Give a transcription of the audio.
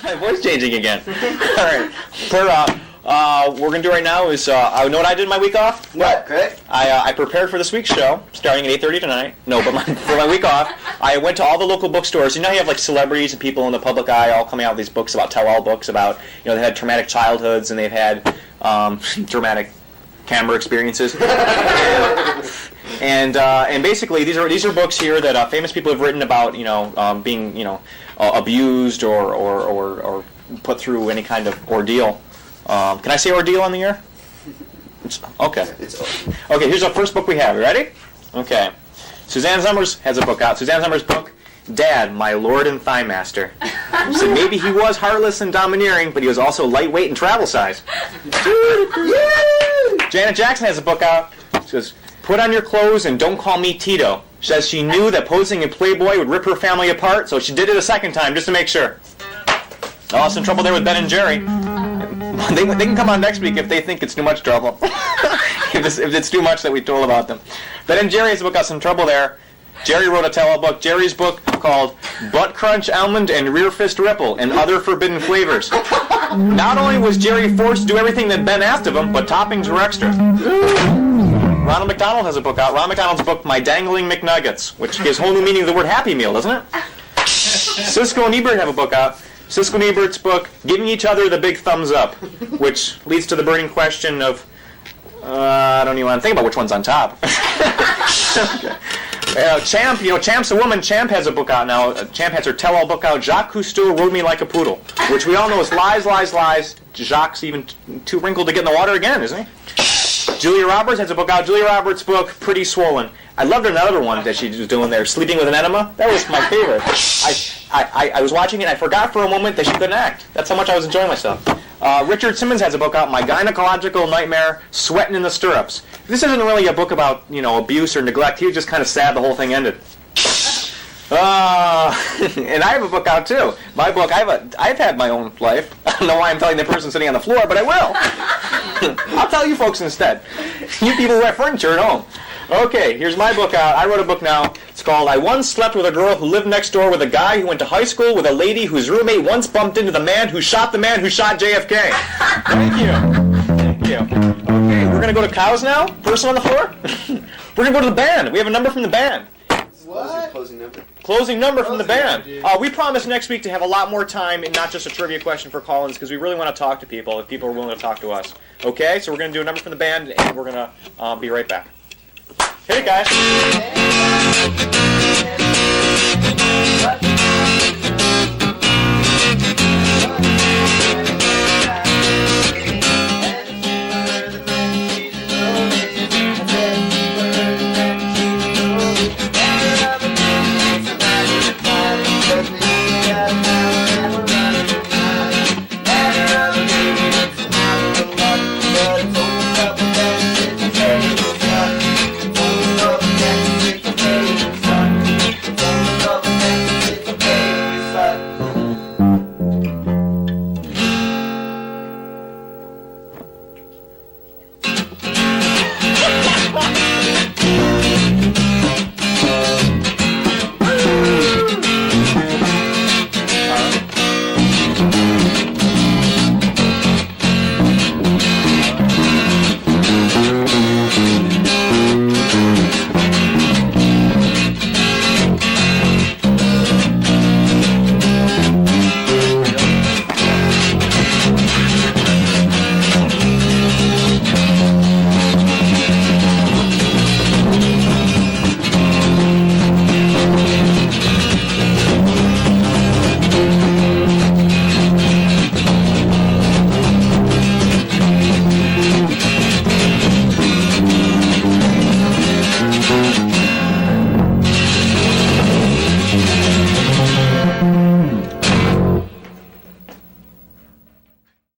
My voice changing again. All right. What we're going to do right now is, you know what I did my week off? What? Great. I prepared for this week's show, starting at 8:30 tonight. No, but for my week off, I went to all the local bookstores. You know, you have like celebrities and people in the public eye all coming out with these books about tell-all books about, you know, they had traumatic childhoods and they've had dramatic camera experiences. And basically, these are books here that famous people have written about, you know, being, you know, abused or put through any kind of ordeal. Can I say ordeal on the air? Okay. Okay, here's the first book we have. You ready? Okay. Suzanne Summers has a book out. Suzanne Summers' book, Dad, My Lord and Thigh Master. She said maybe he was heartless and domineering, but he was also lightweight and travel size. Janet Jackson has a book out. She says, Put on your clothes and don't call me Tito. She says she knew that posing in Playboy would rip her family apart, so she did it a second time just to make sure. Oh, some trouble there with Ben and Jerry. They can come on next week if they think it's too much trouble. if it's too much that we told about them. Ben and Jerry has a book got some trouble there. Jerry wrote a tell-all book. Jerry's book called Butt Crunch Almond and Rear Fist Ripple and Other Forbidden Flavors. Not only was Jerry forced to do everything that Ben asked of him, but toppings were extra. Ronald McDonald has a book out. Ronald McDonald's book, My Dangling McNuggets, which gives whole new meaning to the word Happy Meal, doesn't it? Cisco and Ebert have a book out. Cisco and Ebert's book, Giving Each Other the Big Thumbs Up, which leads to the burning question of, I don't even want to think about which one's on top. Okay. Champ, you know, Champ's a woman. Champ has a book out now. Champ has her tell-all book out, Jacques Cousteau Rode Me Like a Poodle, which we all know is lies, lies, lies. Jacques even too wrinkled to get in the water again, isn't he? Julia Roberts has a book out. Julia Roberts' book, Pretty Swollen. I loved another one that she was doing there, Sleeping with an Enema. That was my favorite. I was watching it and I forgot for a moment that she couldn't act. That's how much I was enjoying myself. Richard Simmons has a book out, My Gynecological Nightmare, Sweating in the Stirrups. This isn't really a book about, you know, abuse or neglect. He was just kind of sad the whole thing ended. And I have a book out too. My book, I've had my own life. I don't know why I'm telling the person sitting on the floor, but I will. I'll tell you folks instead. You people who have furniture at home. Okay, here's my book out. I wrote a book now. It's called I Once Slept with a Girl Who Lived Next Door with a Guy Who Went to High School with a Lady Whose Roommate Once Bumped Into the Man Who Shot JFK. Thank you. Thank you. Okay, we're going to go to cows now. Person on the floor. We're going to go to the band. We have a number from the band. What? Closing number. Closing number from the band. We promise next week to have a lot more time and not just a trivia question for call-ins because we really want to talk to people if people are willing to talk to us. Okay, so we're going to do a number from the band and we're going to be right back. Hit it, guys.